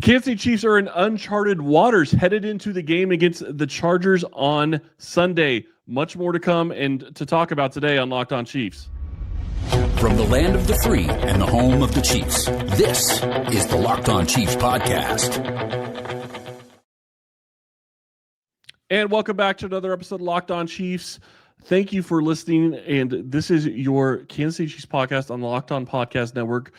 Kansas City Chiefs are in uncharted waters headed into the game against the Chargers on Sunday. Much more to come and to talk about today on Locked On Chiefs. From the land of the free and the home of the Chiefs, this is the Locked On Chiefs podcast. And welcome back to another episode of Locked On Chiefs. Thank you for listening. And this is your Kansas City Chiefs podcast on the Locked On Podcast Network.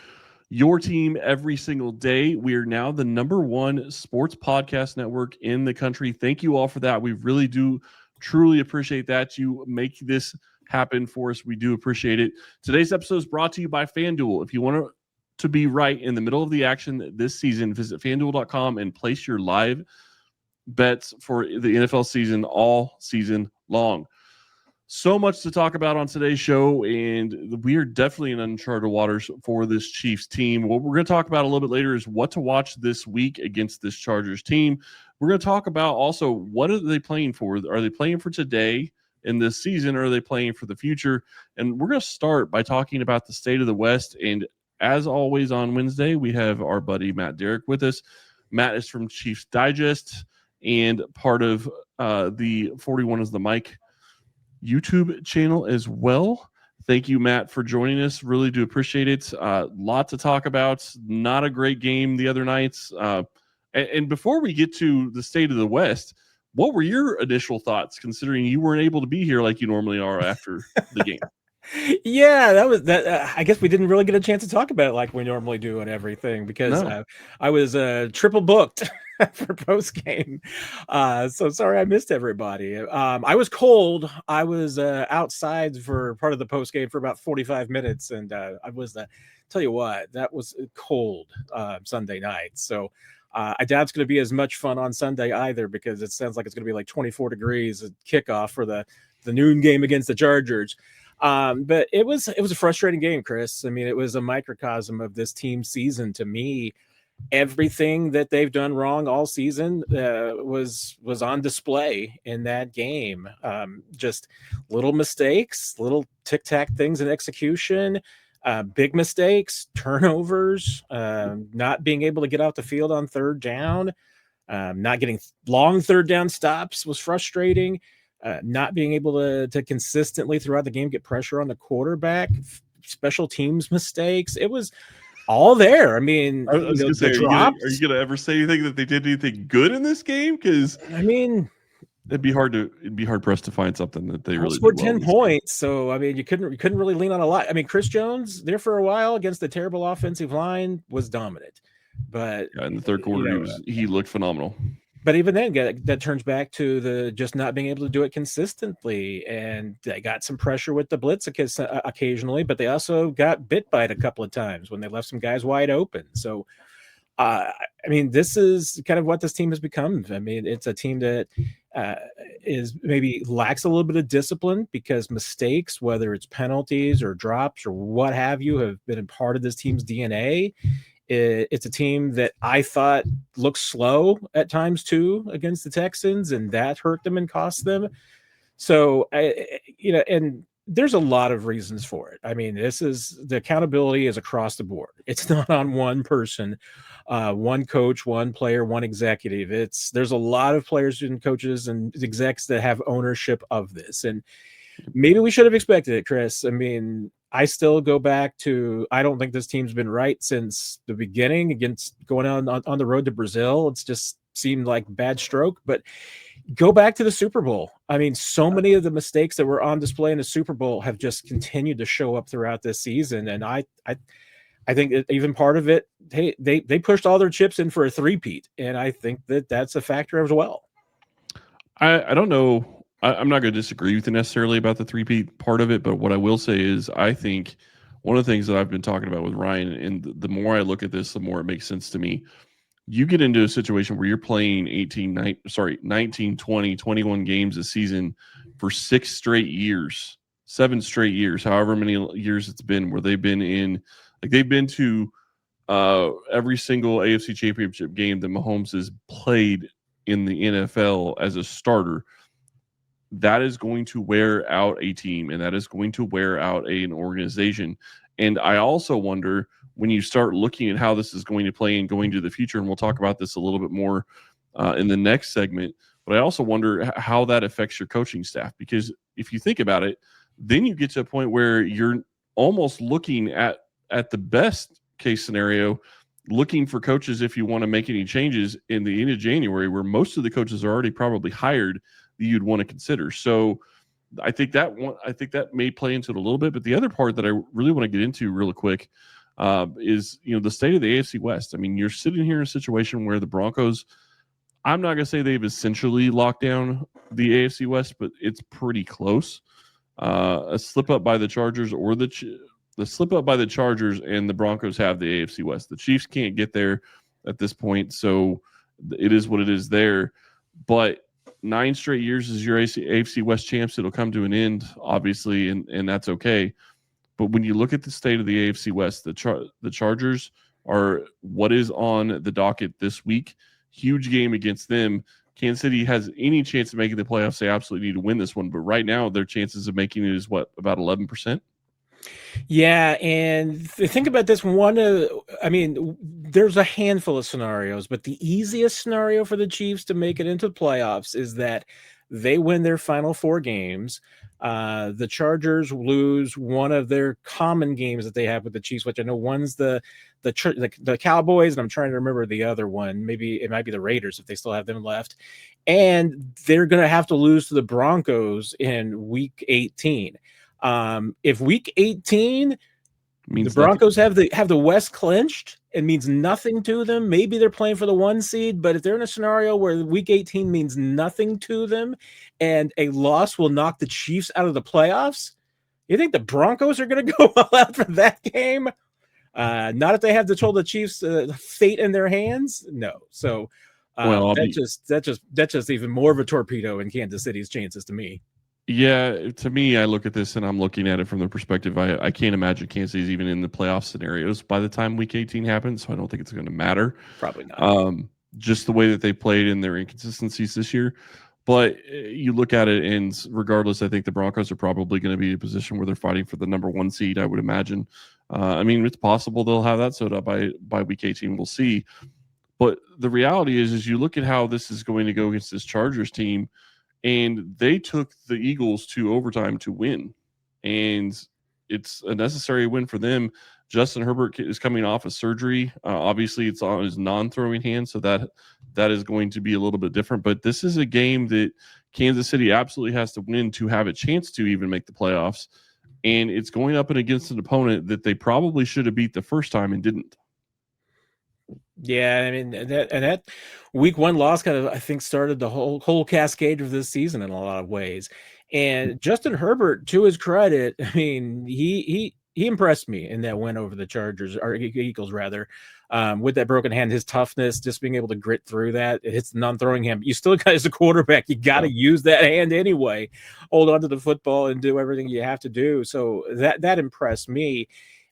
Your team every single day. We are now the #1 sports podcast network in the country. Thank you all for that. We really do truly appreciate that. You make this happen for us. We do appreciate it. Today's episode is brought to you by FanDuel. If you want to be right in the middle of the action this season, visit FanDuel.com and place your live bets for the NFL season all season long. So much to talk about on today's show, and we are definitely in uncharted waters for this Chiefs team. What we're going to talk about a little bit later is what to watch this week against this Chargers team. We're going to talk about also what are they playing for? Are they playing for today in this season, or are they playing for the future? And we're going to start by talking about the state of the West. And as always on Wednesday, we have our buddy Matt Derrick with us. Matt is from Chiefs Digest and part of the 41 is the Mic YouTube channel as well. Thank you, Matt, for joining us. Really do appreciate it. Lot to talk about. Not a great game the other nights. And before we get to the state of the West, what were your initial thoughts, considering you weren't able to be here like you normally are after the game? Yeah, that was that. I guess we didn't really get a chance to talk about it like we normally do and everything because I was triple booked for post game. So sorry I missed everybody. I was cold. I was outside for part of the post game for about 45 minutes, and I was tell you what, that was cold Sunday night. So I doubt it's going to be as much fun on Sunday either because it sounds like it's going to be like 24 degrees at kickoff for the noon game against the Chargers. But it was a frustrating game, Chris. I mean, it was a microcosm of this team season to me. Everything that they've done wrong all season was on display in that game. Just little mistakes, little tic-tac things in execution, big mistakes, turnovers, not being able to get out the field on third down, not getting long third down stops was frustrating. Not being able to consistently throughout the game get pressure on the quarterback, special teams mistakes. It was all there. I mean, I was going to say, are you going to ever say anything that they did anything good in this game? Because I mean, it'd be hard pressed to find something that they really scored 10 points. So I mean, you couldn't really lean on a lot. I mean, Chris Jones there for a while against the terrible offensive line was dominant, but in the third quarter he looked phenomenal. But even then, that turns back to the just not being able to do it consistently. And they got some pressure with the blitz occasionally, but they also got bit by it a couple of times when they left some guys wide open. So, I mean, this is kind of what this team has become. I mean, it's a team that is maybe lacks a little bit of discipline because mistakes, whether it's penalties or drops or what have you, have been a part of this team's DNA. It's a team that I thought looked slow at times too against the Texans, and that hurt them and cost them. So, and there's a lot of reasons for it. I mean, the accountability is across the board. It's not on one person, one coach, one player, one executive. There's a lot of players and coaches and execs that have ownership of this, and maybe we should have expected it, Chris. I mean, I still go back to, I don't think this team's been right since the beginning against going on the road to Brazil. It's just seemed like bad stroke, but go back to the Super Bowl. I mean, so many of the mistakes that were on display in the Super Bowl have just continued to show up throughout this season. And I think even part of it, hey, they pushed all their chips in for a three-peat. And I think that's a factor as well. I don't know. I'm not going to disagree with you necessarily about the three-peat part of it, but what I will say is I think one of the things that I've been talking about with Ryan, and the more I look at this, the more it makes sense to me. You get into a situation where you're playing 19, 20, 21 games a season for 7 straight years, however many years it's been, where they've been to every single AFC Championship game that Mahomes has played in the NFL as a starter. That is going to wear out a team, and that is going to wear out an organization. And I also wonder when you start looking at how this is going to play and going to the future, and we'll talk about this a little bit more in the next segment, but I also wonder how that affects your coaching staff, because if you think about it, then you get to a point where you're almost looking at the best case scenario, looking for coaches if you want to make any changes in the end of January, where most of the coaches are already probably hired that you'd want to consider. So I think that may play into it a little bit. But the other part that I really want to get into real quick is, the state of the AFC West. I mean, you're sitting here in a situation where the Broncos, I'm not going to say they've essentially locked down the AFC West, but it's pretty close. A slip up by the Chargers or the slip up by the Chargers and the Broncos have the AFC West. The Chiefs can't get there at this point, so it is what it is there. But 9 straight years as your AFC West champs, it'll come to an end, obviously, and that's okay. But when you look at the state of the AFC West, the Chargers are what is on the docket this week. Huge game against them. Kansas City has any chance of making the playoffs. They absolutely need to win this one. But right now, their chances of making it is what, about 11%? Yeah, and think about this one. There's a handful of scenarios, but the easiest scenario for the Chiefs to make it into the playoffs is that they win their final 4 games. The Chargers lose one of their common games that they have with the Chiefs, which I know one's the Cowboys, and I'm trying to remember the other one. Maybe it might be the Raiders if they still have them left. And they're going to have to lose to the Broncos in Week 18. If Week 18 means the Broncos have the West clinched, it means nothing to them. Maybe they're playing for the 1 seed, but if they're in a scenario where Week 18 means nothing to them and a loss will knock the Chiefs out of the playoffs, you think the Broncos are going to go all out for that game? Not if they have the Chiefs' fate in their hands. No. So that's just even more of a torpedo in Kansas City's chances to me. Yeah, to me, I look at this and I'm looking at it from the perspective I can't imagine Kansas City's even in the playoff scenarios by the time Week 18 happens, so I don't think it's going to matter. Probably not. Just the way that they played and their inconsistencies this year. But you look at it, and regardless, I think the Broncos are probably going to be in a position where they're fighting for the number 1 seed, I would imagine. It's possible they'll have that sewed up by Week 18. We'll see. But the reality is you look at how this is going to go against this Chargers team, and they took the Eagles to overtime to win. And it's a necessary win for them. Justin Herbert is coming off of surgery. Obviously, it's on his non-throwing hand, so that is going to be a little bit different. But this is a game that Kansas City absolutely has to win to have a chance to even make the playoffs. And it's going up and against an opponent that they probably should have beat the first time and didn't. Yeah, that Week 1 loss kind of, I think, started the whole cascade of this season in a lot of ways. And Justin Herbert, to his credit, he impressed me in that win over the Chargers, or Eagles rather, with that broken hand, his toughness, just being able to grit through that. It hits the non-throwing hand. You still got, as a quarterback, you got to use that hand anyway. Hold on to the football and do everything you have to do. So that impressed me.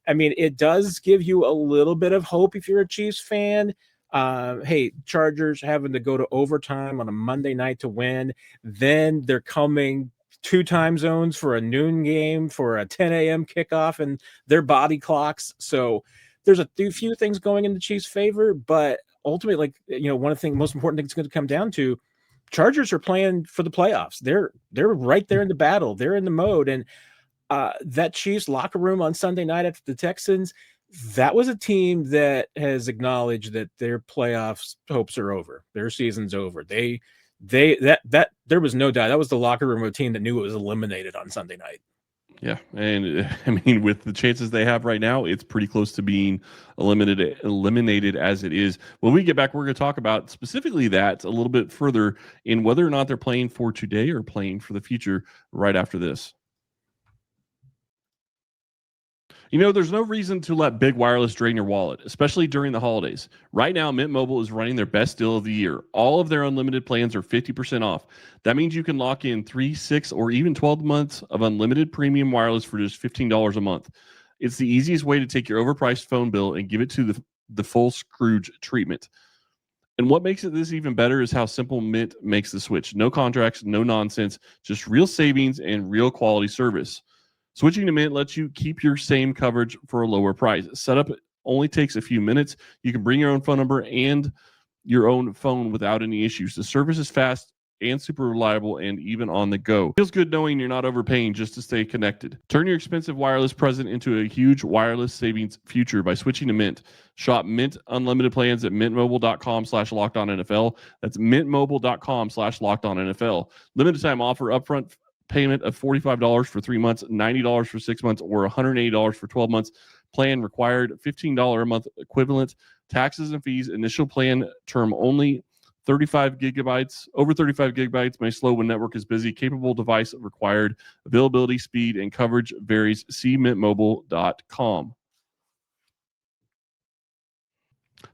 It does give you a little bit of hope if you're a Chiefs fan. Hey, Chargers having to go to overtime on a Monday night to win. Then they're coming 2 time zones for a noon game for a 10 a.m. kickoff and their body clocks. So there's a few things going in the Chiefs' favor, but ultimately, one of the most important things going to come down to, Chargers are playing for the playoffs. They're right there in the battle. They're in the mode. And that Chiefs locker room on Sunday night after the Texans, that was a team that has acknowledged that their playoffs hopes are over. Their season's over. There was no doubt. That was the locker room of a team that knew it was eliminated on Sunday night. Yeah, and with the chances they have right now, it's pretty close to being eliminated as it is. When we get back, we're going to talk about specifically that a little bit further in whether or not they're playing for today or playing for the future right after this. There's no reason to let big wireless drain your wallet, especially during the holidays. Right now, Mint Mobile is running their best deal of the year. All of their unlimited plans are 50% off. That means you can lock in 3, 6, or even 12 months of unlimited premium wireless for just $15 a month. It's the easiest way to take your overpriced phone bill and give it to the full Scrooge treatment. And what makes it this even better is how simple Mint makes the switch. No contracts, no nonsense, just real savings and real quality service. Switching to Mint lets you keep your same coverage for a lower price. Set up only takes a few minutes. You can bring your own phone number and your own phone without any issues. The service is fast and super reliable and even on the go. Feels good knowing you're not overpaying just to stay connected. Turn your expensive wireless present into a huge wireless savings future by switching to Mint. Shop Mint unlimited plans at mintmobile.com/lockedonnfl. That's mintmobile.com/lockedonnfl. Limited time offer, upfront payment of $45 for 3 months, $90 for 6 months, or $180 for 12 months. Plan required, $15 a month equivalent. Taxes and fees. Initial plan term only. 35 gigabytes. Over 35 gigabytes may slow when network is busy. Capable device required. Availability, speed, and coverage varies. See mintmobile.com.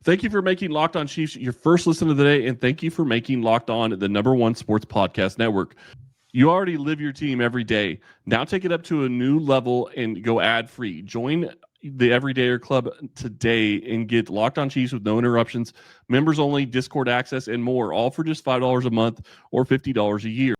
Thank you for making Locked On Chiefs your first listen of the day, and thank you for making Locked On the #1 sports podcast network. You already live your team every day. Now take it up to a new level and go ad-free. Join the Everydayer Club today and get Locked On Chiefs with no interruptions, members only, Discord access, and more, all for just $5 a month or $50 a year.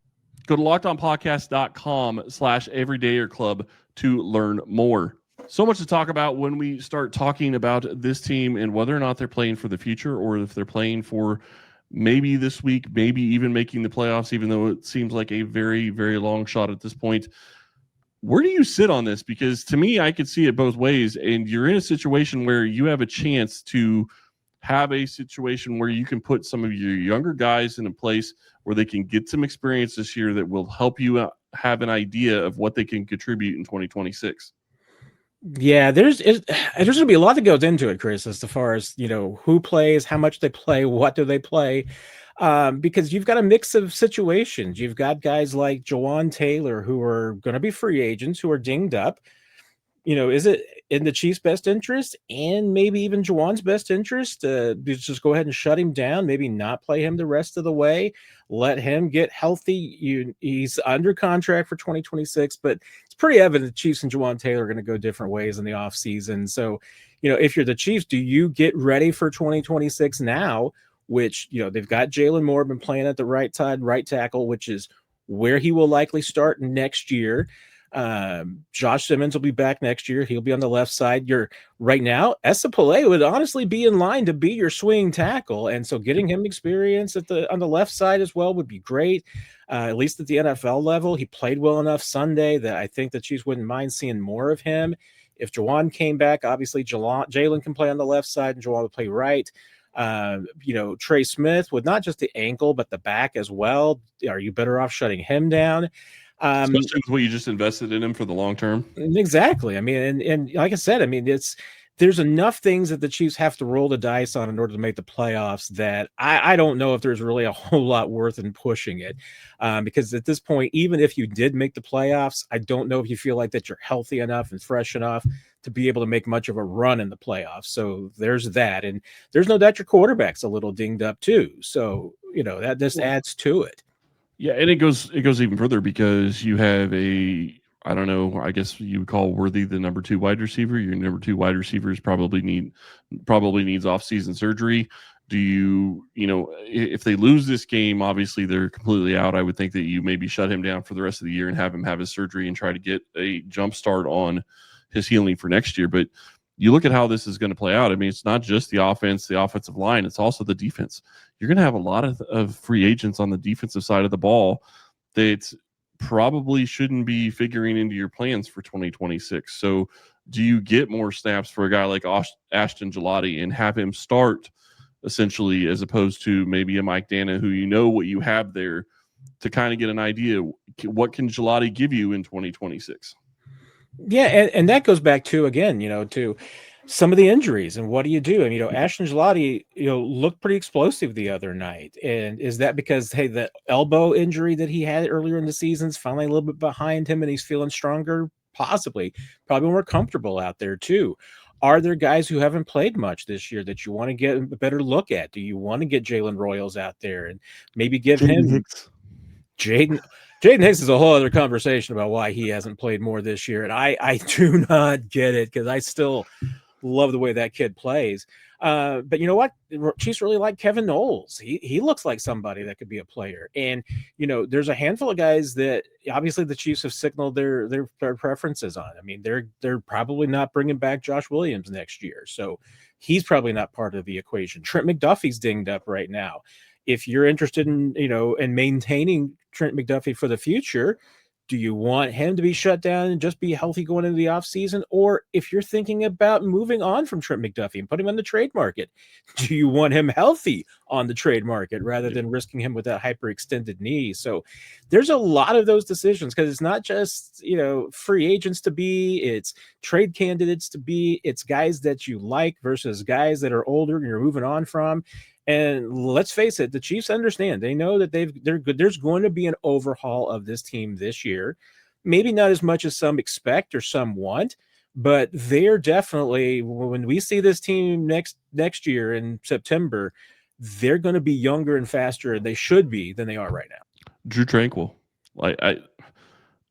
Go to lockedonpodcast.com/Everydayer Club to learn more. So much to talk about when we start talking about this team and whether or not they're playing for the future or if they're playing for maybe this week, maybe even making the playoffs, even though it seems like a very, very long shot at this point. Where do you sit on this? Because to me, I could see it both ways. And you're in a situation where you have a chance to have a situation where you can put some of your younger guys in a place where they can get some experience this year that will help you have an idea of what they can contribute in 2026. Yeah, there's going to be a lot that goes into it, Chris, as far as, who plays, how much they play, what do they play, because you've got a mix of situations. You've got guys like Jawan Taylor who are going to be free agents who are dinged up. Is it in the Chiefs' best interest and maybe even Jawan's best interest to just go ahead and shut him down, maybe not play him the rest of the way, let him get healthy? He's under contract for 2026, but it's pretty evident the Chiefs and Jawan Taylor are going to go different ways in the offseason. So, if you're the Chiefs, do you get ready for 2026 now, which, they've got Jalen Moore been playing at the right side, right tackle, which is where he will likely start next year. Josh Simmons will be back next year. He'll be on the left side. Right now, Esapole would honestly be in line to be your swing tackle, and so getting him experience on the left side as well would be great. At least at the NFL level, he played well enough Sunday that I think the Chiefs wouldn't mind seeing more of him. If Jawan came back, obviously Jalen can play on the left side and Jawan would play right. Trey Smith with not just the ankle but the back as well. Are you better off shutting him down? Especially with what you just invested in him for the long term. Exactly. I mean, and like I said, there's enough things that the Chiefs have to roll the dice on in order to make the playoffs that I don't know if there's really a whole lot worth in pushing it. Because at this point, even if you did make the playoffs, I don't know if you feel like that you're healthy enough and fresh enough to be able to make much of a run in the playoffs. So there's that. And there's no doubt your quarterback's a little dinged up too. So, that just adds to it. Yeah, and it goes even further because you have I don't know, I guess you would call Worthy the number 2 wide receiver. Your number 2 wide receivers probably needs off-season surgery. Do you, if they lose this game, obviously they're completely out. I would think that you maybe shut him down for the rest of the year and have him have his surgery and try to get a jump start on his healing for next year. But you look at how this is going to play out. I mean, it's not just the offense, the offensive line, it's also the defense. You're going to have a lot of free agents on the defensive side of the ball that probably shouldn't be figuring into your plans for 2026. So do you get more snaps for a guy like Ashton Gelati and have him start essentially as opposed to maybe a Mike Dana who what you have there to kind of get an idea what can Gelati give you in 2026? Yeah, and that goes back to, again, to some of the injuries and what do you do? And, Ashton Gelati, looked pretty explosive the other night. And is that because, hey, the elbow injury that he had earlier in the season is finally a little bit behind him and he's feeling stronger? Possibly. Probably more comfortable out there too. Are there guys who haven't played much this year that you want to get a better look at? Do you want to get Jalen Royals out there and maybe give him Jaden Hicks is a whole other conversation about why he hasn't played more this year. And I do not get it because I still love the way that kid plays. But you know what? Chiefs really like Kevin Knowles. He looks like somebody that could be a player. And there's a handful of guys that obviously the Chiefs have signaled their preferences on. I mean, they're probably not bringing back Josh Williams next year, so he's probably not part of the equation. Trent McDuffie's dinged up right now. If you're interested in maintaining Trent McDuffie for the future, do you want him to be shut down and just be healthy going into the offseason? Or if you're thinking about moving on from Trent McDuffie and putting him on the trade market, do you want him healthy on the trade market rather than risking him with that hyperextended knee? So there's a lot of those decisions, because it's not just, free agents to be, it's trade candidates to be, it's guys that you like versus guys that are older and you're moving on from. And let's face it, the Chiefs understand. They know that they're good. There's going to be an overhaul of this team this year. Maybe not as much as some expect or some want, but they're definitely, when we see this team next year in September, they're going to be younger and faster, and they should be, than they are right now. Drew Tranquill,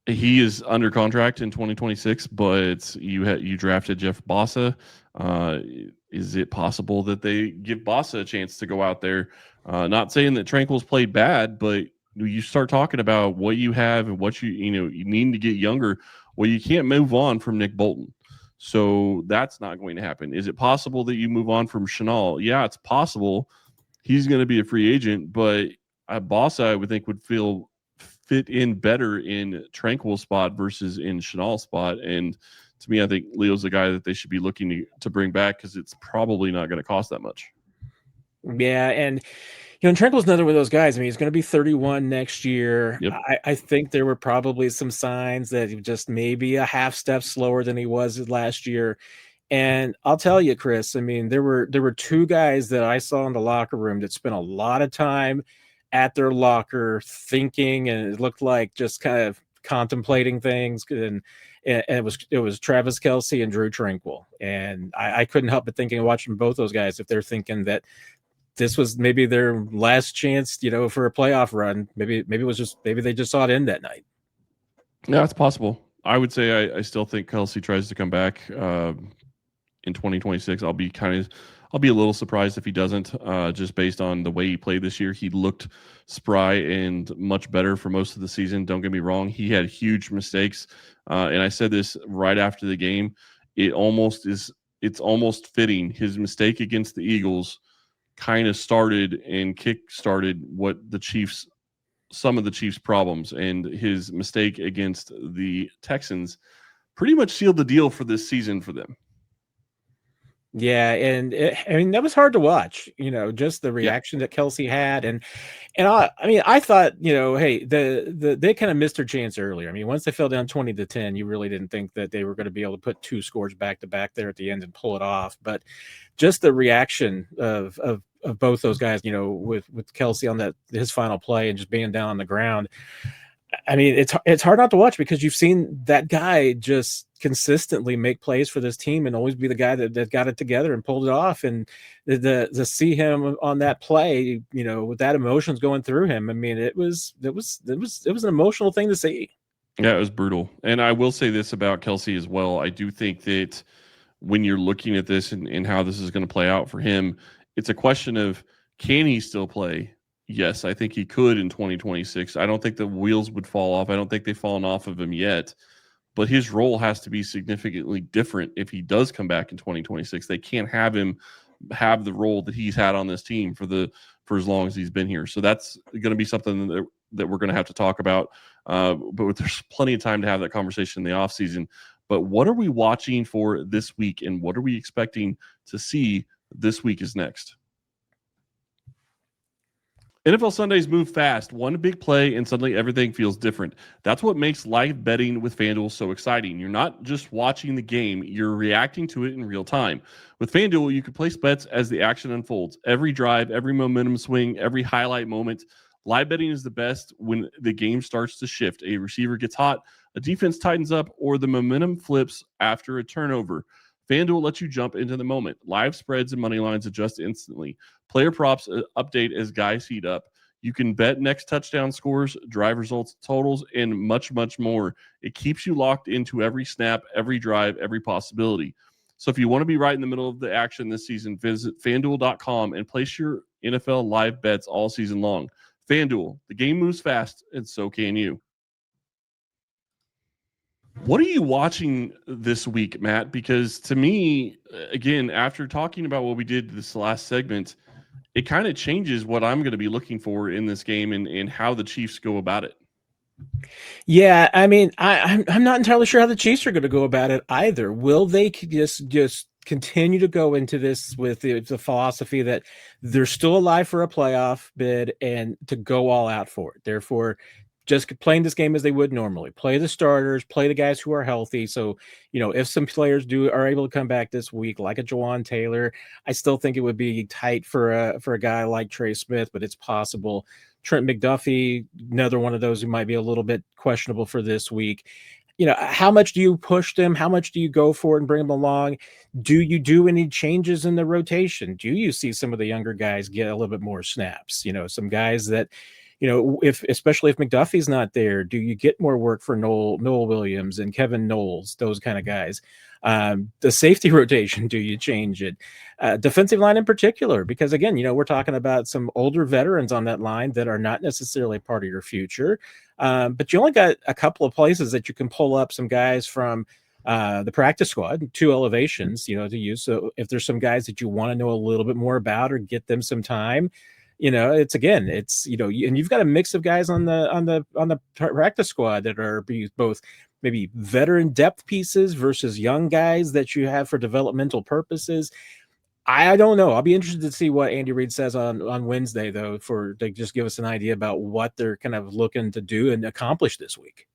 he is under contract in 2026, but you drafted Jeff Bossa. Is it possible that they give Bossa a chance to go out there? Not saying that Tranquill's played bad, but you start talking about what you have and what you need to get younger. Well, you can't move on from Nick Bolton, so that's not going to happen. Is it possible that you move on from Chenal? Yeah, it's possible. He's going to be a free agent, but Bossa, I would think, would fit in better in Tranquill's spot versus in Chenal's spot. And to me, I think Leo's the guy that they should be looking to bring back, because it's probably not going to cost that much. Yeah, and Tranquill's another one of those guys. I mean, he's going to be 31 next year. Yep. I think there were probably some signs that he just maybe a half step slower than he was last year. And I'll tell you, Chris, I mean, there were two guys that I saw in the locker room that spent a lot of time at their locker thinking, and it looked like just kind of contemplating things. And it was Travis Kelce and Drew Tranquill. And I couldn't help but thinking, watching both those guys, if they're thinking that this was maybe their last chance, for a playoff run. Maybe they just saw it end that night. Yeah, it's possible. I would say I still think Kelce tries to come back in 2026. I'll be a little surprised if he doesn't, just based on the way he played this year. He looked spry and much better for most of the season. Don't get me wrong. He had huge mistakes. And I said this right after the game. It's almost fitting. His mistake against the Eagles kind of started and kick-started some of the Chiefs' problems. And his mistake against the Texans pretty much sealed the deal for this season for them. Yeah, and that was hard to watch, just the reaction that Kelce had. And I thought, hey, they kind of missed their chance earlier. I mean, once they fell down 20-10, you really didn't think that they were going to be able to put two scores back to back there at the end and pull it off. But just the reaction of both those guys, with Kelce on his final play and just being down on the ground. I mean, it's hard not to watch, because you've seen that guy just consistently make plays for this team and always be the guy that got it together and pulled it off. And to see him on that play, with that emotions going through him, I mean, it was an emotional thing to see. Yeah, it was brutal. And I will say this about Kelce as well. I do think that when you're looking at this and how this is going to play out for him, it's a question of, can he still play? Yes, I think he could in 2026. I don't think the wheels would fall off. I don't think they've fallen off of him yet. But his role has to be significantly different if he does come back in 2026. They can't have him have the role that he's had on this team for as long as he's been here. So that's going to be something that we're going to have to talk about. But there's plenty of time to have that conversation in the offseason. But what are we watching for this week, and what are we expecting to see this week is next? NFL Sundays move fast. One big play, and suddenly everything feels different. That's what makes live betting with FanDuel so exciting. You're not just watching the game, you're reacting to it in real time. With FanDuel, you can place bets as the action unfolds. Every drive, every momentum swing, every highlight moment. Live betting is the best when the game starts to shift. A receiver gets hot, a defense tightens up, or the momentum flips after a turnover. FanDuel lets you jump into the moment. Live spreads and money lines adjust instantly. Player props update as guys heat up. You can bet next touchdown scores, drive results, totals, and much, much more. It keeps you locked into every snap, every drive, every possibility. So if you want to be right in the middle of the action this season, visit FanDuel.com and place your NFL live bets all season long. FanDuel, the game moves fast, and so can you. What are you watching this week, Matt? Because to me, again, after talking about what we did this last segment, it kind of changes what I'm going to be looking for in this game and how the Chiefs go about it. Yeah, I mean, I'm not entirely sure how the Chiefs are going to go about it either. Will they just continue to go into this with the philosophy that they're still alive for a playoff bid and to go all out for it? Therefore, just playing this game as they would normally, play the starters, play the guys who are healthy. So, if some players are able to come back this week, like a Jawan Taylor, I still think it would be tight for a guy like Trey Smith, but it's possible. Trent McDuffie, another one of those who might be a little bit questionable for this week. How much do you push them? How much do you go for it and bring them along? Do you do any changes in the rotation? Do you see some of the younger guys get a little bit more snaps? Some guys that, especially if McDuffie's not there, do you get more work for Noel Williams and Kevin Knowles, those kind of guys? The safety rotation, do you change it? Defensive line in particular, because again, we're talking about some older veterans on that line that are not necessarily part of your future. But you only got a couple of places that you can pull up some guys from the practice squad, 2 elevations, to use. So if there's some guys that you want to know a little bit more about or get them some time, and you've got a mix of guys on the practice squad that are both maybe veteran depth pieces versus young guys that you have for developmental purposes. I don't know. I'll be interested to see what Andy Reid says on Wednesday, though, to just give us an idea about what they're kind of looking to do and accomplish this week.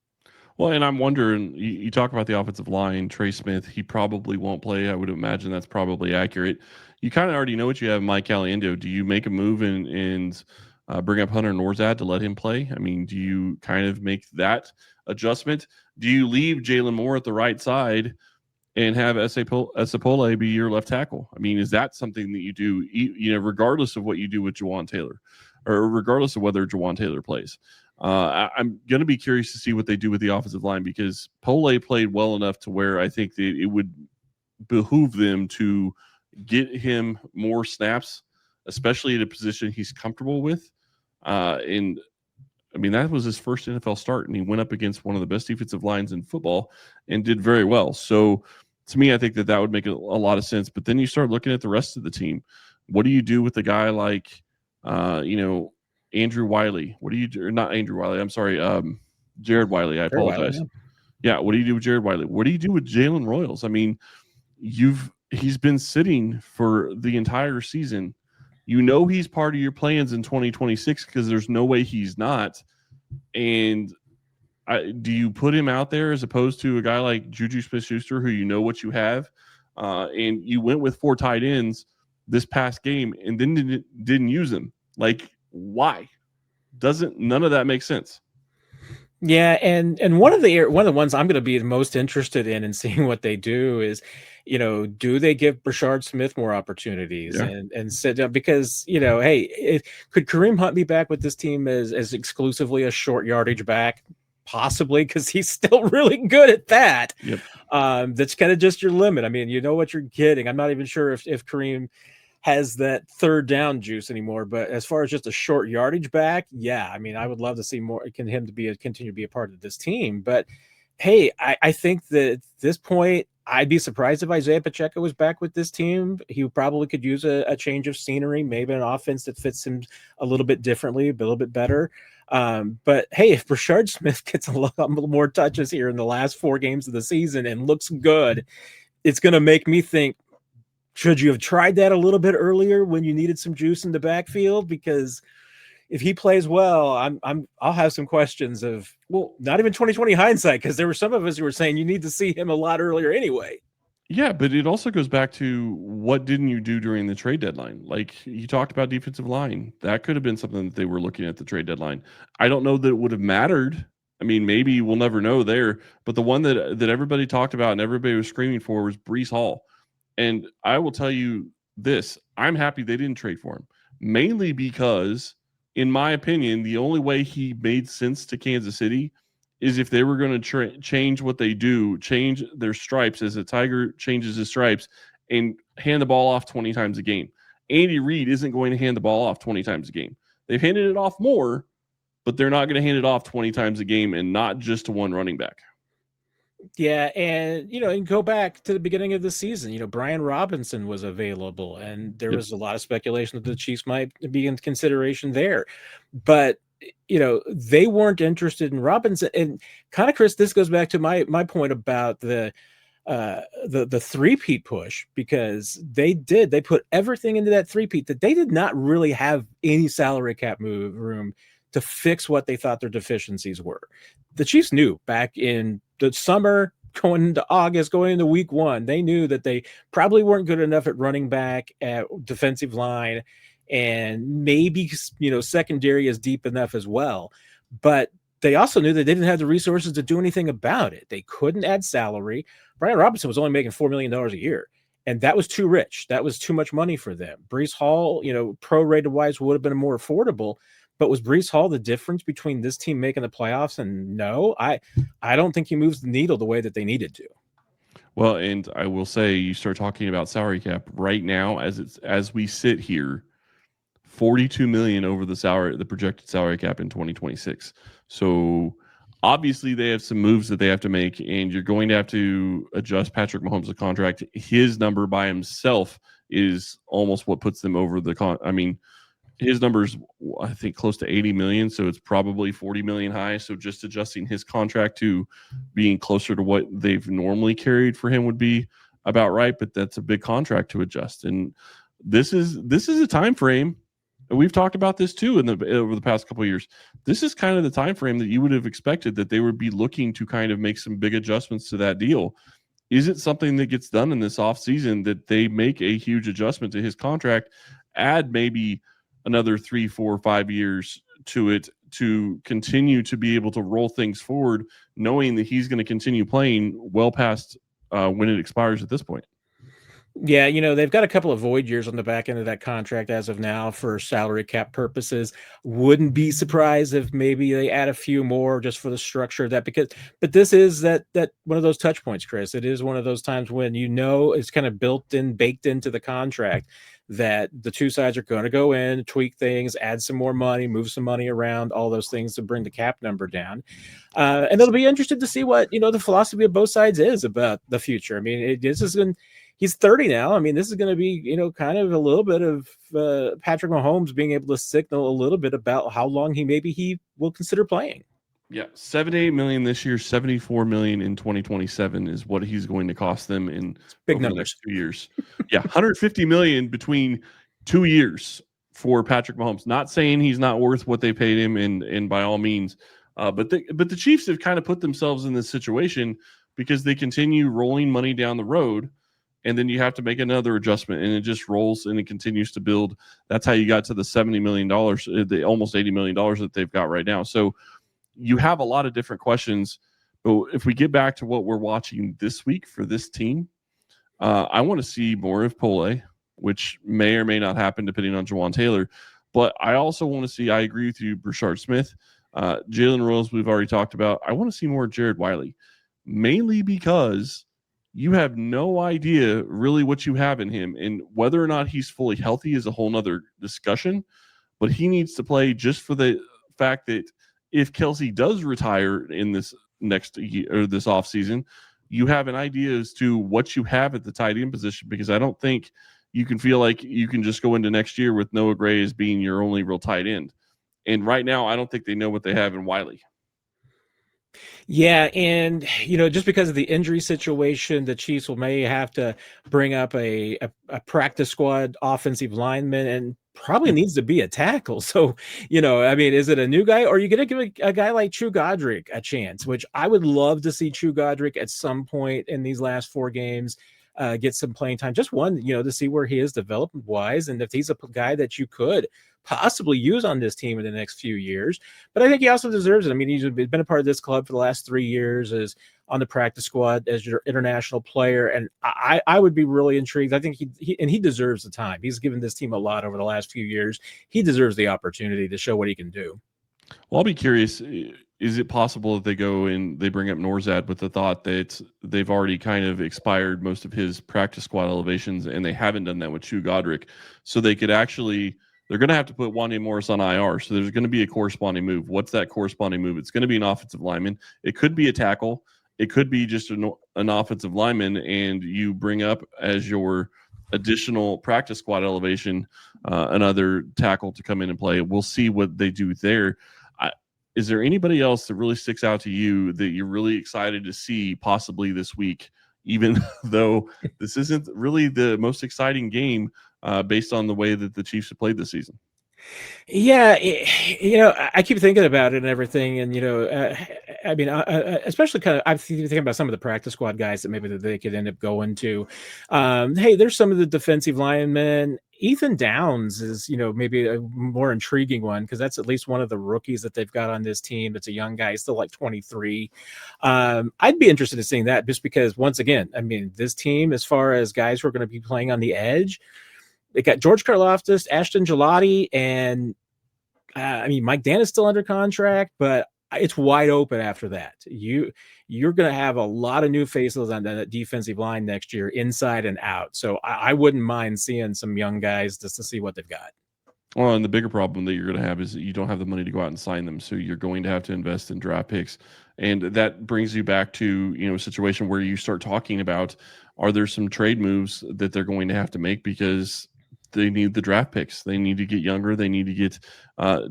Well, and I'm wondering, you talk about the offensive line, Trey Smith, he probably won't play. I would imagine that's probably accurate. You kind of already know what you have in Mike Caliendo. Do you make a move and bring up Hunter Norzad to let him play? I mean, do you kind of make that adjustment? Do you leave Jalen Moore at the right side and have Esapole be your left tackle? I mean, is that something that you do, regardless of what you do with Jawan Taylor, or regardless of whether Jawan Taylor plays? I'm going to be curious to see what they do with the offensive line, because Pole played well enough to where I think that it would behoove them to get him more snaps, especially at a position he's comfortable with. And I mean, that was his first NFL start, and he went up against one of the best defensive lines in football and did very well. So to me, I think that would make a lot of sense. But then you start looking at the rest of the team. What do you do with a guy like, Andrew Wiley? What do you do? Or not Andrew Wiley. I'm sorry. Jared Wiley. I apologize. Wiley, yeah. What do you do with Jared Wiley? What do you do with Jalen Royals? I mean, he's been sitting for the entire season. He's part of your plans in 2026 because there's no way he's not. And do you put him out there as opposed to a guy like Juju Smith-Schuster, who what you have? And you went with 4 tight ends this past game and then didn't use them. Like, why? None of that makes sense. Yeah, and one of the ones I'm going to be the most interested in seeing what they do is, do they give Brashard Smith more opportunities and sit down? Because hey, could Kareem Hunt be back with this team as exclusively a short yardage back? Possibly, because he's still really good at that. Yep. That's kind of just your limit. I mean, you know what you're getting. I'm not even sure if Kareem has that third down juice anymore, but as far as just a short yardage back, yeah, I mean, I would love to see more him to continue to be a part of this team. But hey, I think that at this point, I'd be surprised if Isaiah Pacheco was back with this team. He probably could use a change of scenery, maybe an offense that fits him a little bit differently, a little bit better. But hey, if Brashard Smith gets a lot more touches here in the last 4 games of the season and looks good, it's going to make me think, should you have tried that a little bit earlier when you needed some juice in the backfield? Because if he plays well, I'll have some questions of, well, not even 2020 hindsight, because there were some of us who were saying you need to see him a lot earlier anyway. Yeah, but it also goes back to, what didn't you do during the trade deadline? Like, you talked about defensive line. That could have been something that they were looking at the trade deadline. I don't know that it would have mattered. I mean, maybe we'll never know there. But the one that everybody talked about and everybody was screaming for was Breece Hall. And I will tell you this, I'm happy they didn't trade for him, mainly because, in my opinion, the only way he made sense to Kansas City is if they were going to change what they do, change their stripes as a tiger changes his stripes, and hand the ball off 20 times a game. Andy Reid isn't going to hand the ball off 20 times a game. They've handed it off more, but they're not going to hand it off 20 times a game and not just to one running back. Yeah, and and go back to the beginning of the season. Brian Robinson was available, and there was a lot of speculation that the Chiefs might be in consideration there. But they weren't interested in Robinson. And kind of, Chris, this goes back to my point about the three-peat push, because they put everything into that three-peat, that they did not really have any salary cap room to fix what they thought their deficiencies were. The Chiefs knew back in the summer, going into August, going into week 1, they knew that they probably weren't good enough at running back, at defensive line, and maybe secondary is deep enough as well. But they also knew that they didn't have the resources to do anything about it. They couldn't add salary. Brian Robinson was only making $4 million a year, and that was too rich. That was too much money for them. Breece Hall, prorated wise, would have been more affordable. But was Breece Hall the difference between this team making the playoffs? And no, I don't think he moves the needle the way that they needed to. Well, and I will say, you start talking about salary cap right now, as we sit here, $42 million over the projected salary cap in 2026. So obviously they have some moves that they have to make, and you're going to have to adjust Patrick Mahomes' contract. His number by himself is almost what puts them over the his number's, I think, close to 80 million, so it's probably 40 million high. So just adjusting his contract to being closer to what they've normally carried for him would be about right, but that's a big contract to adjust. And this is a time frame, and we've talked about this too over the past couple of years. This is kind of the time frame that you would have expected that they would be looking to kind of make some big adjustments to that deal. Is it something that gets done in this offseason that they make a huge adjustment to his contract, add maybe another 3, 4, 5 years to it to continue to be able to roll things forward, knowing that he's going to continue playing well past when it expires at this point? Yeah, they've got a couple of void years on the back end of that contract as of now for salary cap purposes. Wouldn't be surprised if maybe they add a few more just for the structure of that, but this is that one of those touch points, Chris. It is one of those times when it's kind of baked into the contract that the two sides are going to go in, tweak things, add some more money, move some money around, all those things to bring the cap number down. And it'll be interesting to see what, the philosophy of both sides is about the future. I mean, he's 30 now. I mean, this is going to be, kind of a little bit of Patrick Mahomes being able to signal a little bit about how long he will consider playing. Yeah, $78 million this year, $74 million in 2027 is what he's going to cost them in big over numbers. The next 2 years. Yeah, $150 million between 2 years for Patrick Mahomes. Not saying he's not worth what they paid him, and by all means, but the Chiefs have kind of put themselves in this situation because they continue rolling money down the road, and then you have to make another adjustment, and it just rolls and it continues to build. That's how you got to the $70 million, the almost $80 million that they've got right now. So you have a lot of different questions. But if we get back to what we're watching this week for this team, I want to see more of Pole, which may or may not happen depending on Jawan Taylor. But I also want to see, I agree with you, Brashard Smith. Jalen Rose, we've already talked about. I want to see more Jared Wiley, mainly because you have no idea really what you have in him. And whether or not he's fully healthy is a whole nother discussion. But he needs to play just for the fact that if Kelce does retire in this next year or this offseason, you have an idea as to what you have at the tight end position, because I don't think you can feel like you can just go into next year with Noah Gray as being your only real tight end. And right now, I don't think they know what they have in Wiley. Yeah, and just because of the injury situation, the Chiefs may have to bring up a practice squad offensive lineman, and probably needs to be a tackle. So, is it a new guy, or are you going to give a guy like True Godric a chance? Which I would love to see True Godric at some point in these last 4 games get some playing time. Just one, to see where he is development wise, and if he's a guy that you could possibly use on this team in the next few years. But I think he also deserves it. I mean, he's been a part of this club for the last 3 years, as on the practice squad as your international player. And I would be really intrigued. I think he deserves the time. He's given this team a lot over the last few years. He deserves the opportunity to show what he can do. Well, I'll be curious. is it possible that they go and they bring up Norzad with the thought that they've already kind of expired most of his practice squad elevations, and they haven't done that with Chu Godric, so they could actually, they're going to have to put Wande Morris on IR, so there's going to be a corresponding move. What's that corresponding move? It's going to be an offensive lineman. It could be a tackle. It could be just an offensive lineman, and you bring up as your additional practice squad elevation another tackle to come in and play. We'll see what they do there. Is there anybody else that really sticks out to you that you're really excited to see possibly this week, even though this isn't really the most exciting game based on the way that the Chiefs have played this season? Yeah, I keep thinking about it and everything, and I mean, especially kind of, I'm thinking about some of the practice squad guys that maybe that they could end up going to. Hey, there's some of the defensive linemen. Ethan Downs is, maybe a more intriguing one because that's at least one of the rookies that they've got on this team. That's a young guy, he's still like 23. I'd be interested in seeing that just because, once again, I mean, this team, as far as guys who are going to be playing on the edge, they got George Karlaftis, Ashton Gelati, and I mean, Mike Dan is still under contract, but it's wide open after that. You're going to have a lot of new faces on that defensive line next year, inside and out. So I wouldn't mind seeing some young guys just to see what they've got. Well, and the bigger problem that you're going to have is that you don't have the money to go out and sign them. So you're going to have to invest in draft picks. And that brings you back to, a situation where you start talking about, are there some trade moves that they're going to have to make because they need the draft picks. They need to get younger. They need to get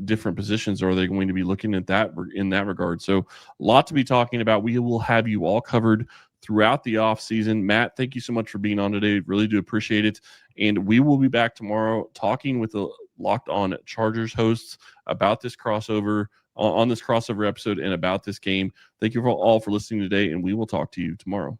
different positions. Or are they going to be looking at that in that regard? So a lot to be talking about. We will have you all covered throughout the off season. Matt, thank you so much for being on today. Really do appreciate it. And we will be back tomorrow talking with the Locked On Chargers hosts about this crossover on this crossover episode and about this game. Thank you all for listening today, and we will talk to you tomorrow.